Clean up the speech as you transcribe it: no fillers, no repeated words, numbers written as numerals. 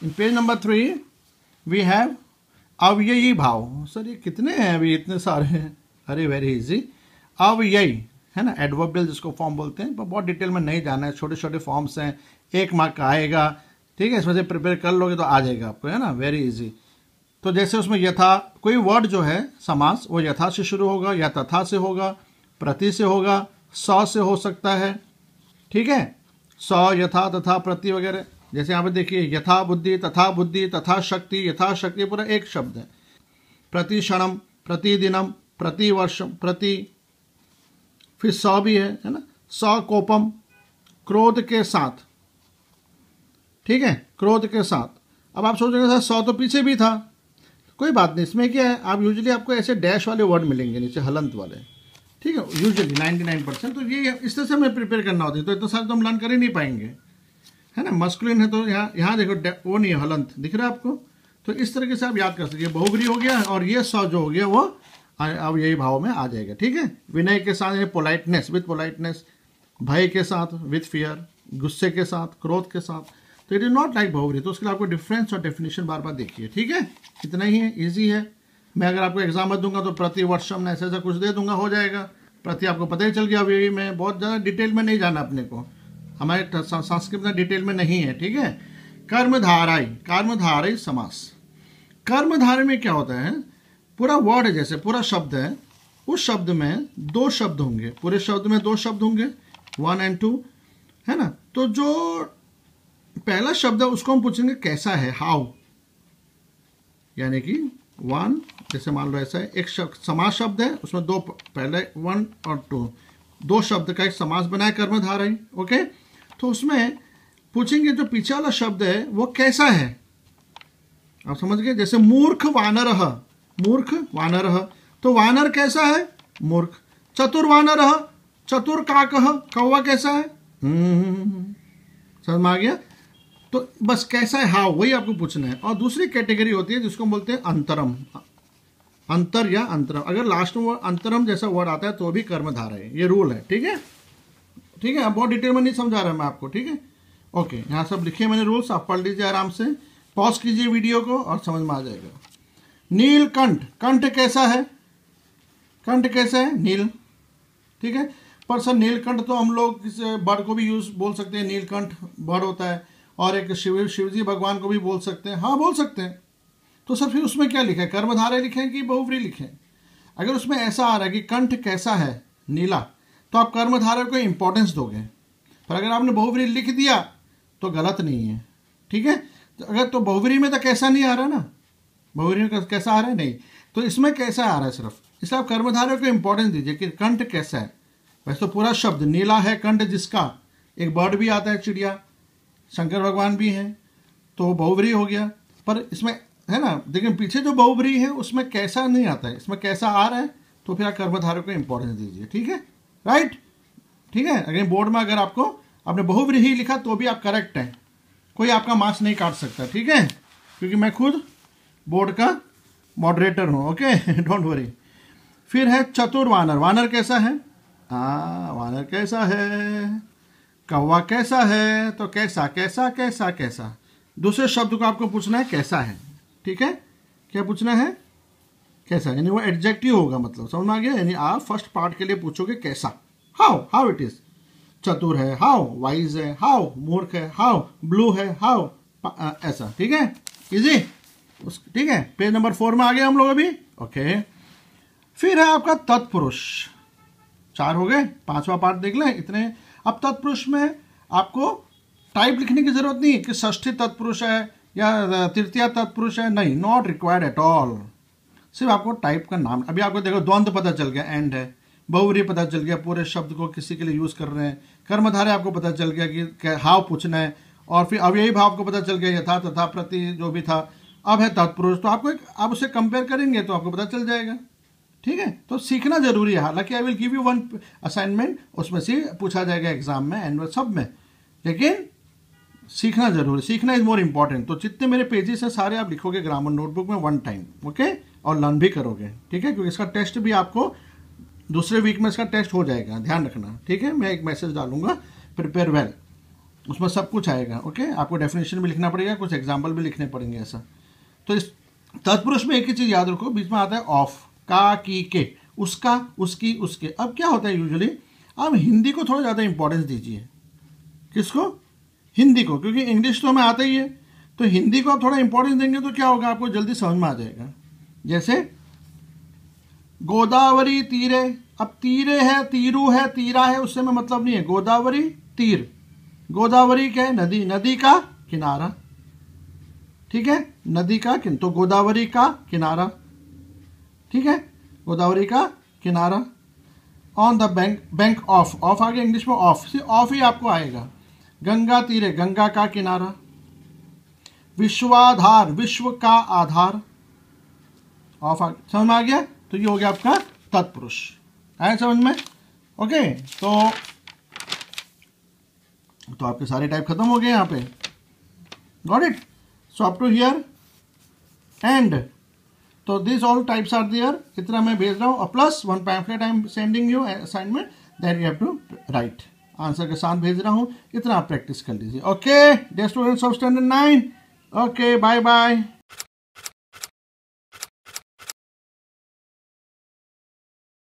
In page number 3 we have अव्ययी भाव। Sir ये कितने हैं अभी, इतने सारे हैं। अरे वेरी इजी। अव्ययी है ना, एडवर्बियल जिसको फॉर्म बोलते हैं, पर बहुत डिटेल में नहीं जाना है, छोटे छोटे फॉर्म्स हैं, 1 मार्क का आएगा, ठीक है, इसमें से प्रिपेयर कर लोगे तो आ जाएगा आपको, है ना, वेरी इजी। तो जैसे उसमें यथा, कोई वर्ड जो है समास वो यथा से शुरू होगा या तथा से होगा, प्रति से होगा, सौ से हो सकता है, ठीक है, सौ, यथा, तथा, प्रति वगैरह। जैसे यहाँ पे देखिए, यथा बुद्धि, तथा शक्ति, यथा शक्ति पूरा एक शब्द है। प्रति क्षणम, प्रतिदिनम, प्रति वर्षम, प्रति, फिर सौ भी है ना, सौ कोपम, क्रोध के साथ, ठीक है, क्रोध के साथ। अब आप सोचेंगे सर 100 तो पीछे भी था, कोई बात नहीं, इसमें क्या है, आप यूजुअली आपको ऐसे डैश वाले वर्ड मिलेंगे नीचे, हलंत वाले, ठीक है, यूजुअली 99%। तो ये इस तरह से हमें प्रिपेयर करना होता है, तो इतना सारे तो हम लर्न कर ही नहीं पाएंगे, है ना। मस्कुलिन है तो यहाँ देखो वो नहीं है, हलंत दिख रहा है आपको, तो इस तरीके से आप याद कर सकते, बहुब्री हो गया, और ये 100 जो हो गया वो अब यही भाव में आ जाएगा, ठीक है। विनय के साथ, पोलाइटनेस, विथ पोलाइटनेस, भय के साथ, विथ फियर, गुस्से के साथ, क्रोध के साथ। तो इट इज नॉट लाइक बहुब्री, तो उसके लिए आपको डिफरेंस और डेफिनेशन बार बार देखिए, ठीक है, इतना ही है, इजी है। मैं अगर आपको एग्जाम में दूंगा तो प्रति वर्षम ऐसा ऐसा कुछ दे दूंगा, हो जाएगा। प्रति आपको पता ही चल गया, अभी में बहुत ज़्यादा डिटेल में नहीं जाना अपने को, हमारे संस्कृत में डिटेल में नहीं है, ठीक है। कर्मधाराई, कर्मधारई समास। कर्मधारय में क्या होता है, पूरा वर्ड है, जैसे पूरा शब्द है, उस शब्द में 2 शब्द होंगे, पूरे शब्द में 2 शब्द होंगे, 1 और 2, है ना। तो जो पहला शब्द है उसको हम पूछेंगे कैसा है, हाउ, यानी कि 1, जैसे मान लो ऐसा है, एक समास शब्द है, उसमें 2, पहले 1 और 2 शब्द का एक समास बनाए कर्मधारय, ओके। तो उसमें पूछेंगे जो पीछे वाला शब्द है वो कैसा है, आप समझ गए। जैसे मूर्ख वानरः, मूर्ख वानरः, तो वानर कैसा है, मूर्ख। चतुर्वानरः, चतुर काकः, कौवा कैसा है, समझ में आ गया। तो बस कैसा है, हाउ, वही आपको पूछना है। और दूसरी कैटेगरी होती है जिसको बोलते हैं अंतरम, अंतर या अंतरम। अगर लास्ट में अंतरम जैसा वर्ड आता है तो भी कर्मधारय है, ये रूल है, ठीक है, ठीक है। अब बहुत डिटेल में नहीं समझा रहा मैं आपको, ठीक है, ओके। यहाँ सब लिखे मैंने रूल्स, आप पढ़ लीजिए आराम से, पॉज कीजिए वीडियो को और समझ में आ जाएगा। नीलकंठ, कंठ कैसा है, कंठ कैसा है, नील, ठीक है। पर सर नीलकंठ तो हम लोग किस बर्ड को भी यूज बोल सकते हैं, नीलकंठ बर्ड होता है, और एक शिवजी भगवान को भी बोल सकते हैं, हाँ बोल सकते हैं। तो सर फिर उसमें क्या लिखा है, कर्मधारय लिखें कि बहुव्रीहि लिखें। अगर उसमें ऐसा आ रहा है कि कंठ कैसा है, नीला, तो आप कर्मधारय को इंपॉर्टेंस दोगे। पर अगर आपने बहुव्रीहि लिख दिया तो गलत नहीं है, ठीक है। तो अगर तो बहुव्रीहि में तो कैसा नहीं आ रहा ना, बहुव्रीहि में कैसा आ रहा है नहीं, तो इसमें कैसा आ रहा है सिर्फ, इसलिए आप कर्मधारय को इंपॉर्टेंस दीजिए कि कंठ कैसा है। वैसे तो पूरा शब्द नीला है कंठ जिसका, एक बर्ड भी आता है, चिड़िया, शंकर भगवान भी हैं, तो बहुव्रीहि हो गया। पर इसमें है ना, लेकिन पीछे जो बहुव्रीहि है उसमें कैसा नहीं आता है, इसमें कैसा आ रहा है, तो फिर आप कर्मधारय को इंपॉर्टेंस दीजिए, ठीक है, राइट, ठीक है। अगर बोर्ड में अगर आपको आपने बहुव्रीहि लिखा तो भी आप करेक्ट हैं, कोई आपका मार्क्स नहीं काट सकता, ठीक है, क्योंकि मैं खुद बोर्ड का मॉडरेटर हूँ, ओके, डोंट वरी। फिर है चतुर वानर, वानर कैसा है, वानर कैसा है, कौवा कैसा है, तो कैसा कैसा कैसा कैसा, दूसरे शब्द को आपको पूछना है कैसा है, ठीक है, क्या पूछना है, कैसा, यानी वो एडजेक्टिव होगा, मतलब समझ में आ गया। यानी आप फर्स्ट पार्ट के लिए पूछोगे कैसा, हाउ, हाउ इट इज, चतुर है, हाउ वाइज है, हाउ मूर्ख है, हाउ ब्लू है, हाउ ऐसा, ठीक है, इजी, ठीक है। पेज नंबर 4 में आ गए हम लोग अभी, ओके। फिर है आपका तत्पुरुष, 4 हो गए, 5वां पार्ट देख लें, इतने। अब तत्पुरुष में आपको टाइप लिखने की जरूरत नहीं कि षष्ठी तत्पुरुष है या तृतीया तत्पुरुष है, नहीं, नॉट रिक्वायर्ड एट ऑल। सिर्फ आपको टाइप का नाम, अभी आपको देखो द्वंद्व पता चल गया, एंड है, बहुव्रीहि पता चल गया, पूरे शब्द को किसी के लिए यूज कर रहे हैं, कर्मधारय आपको पता चल गया कि हाउ पूछना है, और फिर अव्ययी भाव को पता चल गया, यथा तथा प्रति जो भी था। अब है तत्पुरुष, तो आपको आप उसे कंपेयर करेंगे तो आपको पता चल जाएगा, ठीक है। तो सीखना जरूरी है, हालांकि I will give you 1 assignment, उसमें से पूछा जाएगा एग्जाम में, एनुअल सब में, लेकिन सीखना जरूरी, सीखना इज मोर इंपॉर्टेंट। तो जितने मेरे पेजेस हैं सारे आप लिखोगे ग्रामर नोटबुक में 1 टाइम, ओके, और लर्न भी करोगे, ठीक है, क्योंकि इसका टेस्ट भी आपको दूसरे वीक में इसका टेस्ट हो जाएगा, ध्यान रखना, ठीक है। मैं एक मैसेज डालूंगा, प्रिपेयर वेल, उसमें सब कुछ आएगा। ओके, आपको डेफिनेशन भी लिखना पड़ेगा, कुछ एग्जाम्पल भी लिखने पड़ेंगे ऐसा। तो इस तत्पुरुष में एक ही चीज़ याद रखो, बीच में आता है ऑफ, का, की, के, उसका, उसकी, उसके। अब क्या होता है यूजुअली, अब हिंदी को थोड़ा ज़्यादा इंपॉर्टेंस दीजिए। किसको? हिंदी को, क्योंकि इंग्लिश तो हमें आता ही है, तो हिंदी को आप थोड़ा इंपॉर्टेंस देंगे तो क्या होगा, आपको जल्दी समझ में आ जाएगा। जैसे गोदावरी तीरे, अब तीरे है, तीरू है, तीरा है, उससे में मतलब नहीं है। गोदावरी तीर, गोदावरी क्या है? नदी, नदी का किनारा, ठीक है, नदी का तो गोदावरी का किनारा, ठीक है, गोदावरी का किनारा। On the bank, bank of, of आ गया इंग्लिश में, ऑफ, सिर्फ ऑफ ही आपको आएगा। गंगा तीरे, गंगा का किनारा। विश्वाधार, विश्व का आधार, ऑफ समझ में आ गया। तो ये हो गया आपका तत्पुरुष, आया समझ में? ओके, तो आपके सारे टाइप खत्म हो गए यहाँ पे। Got it? So up to here and, तो this all types are there. इतना मैं भेज रहा हूँ, और plus one pamphlet I am sending you assignment that you have to write, answer के साथ भेज रहा हूँ। इतना आप प्रैक्टिस कर लीजिए। Okay dear students of standard 9, okay bye bye.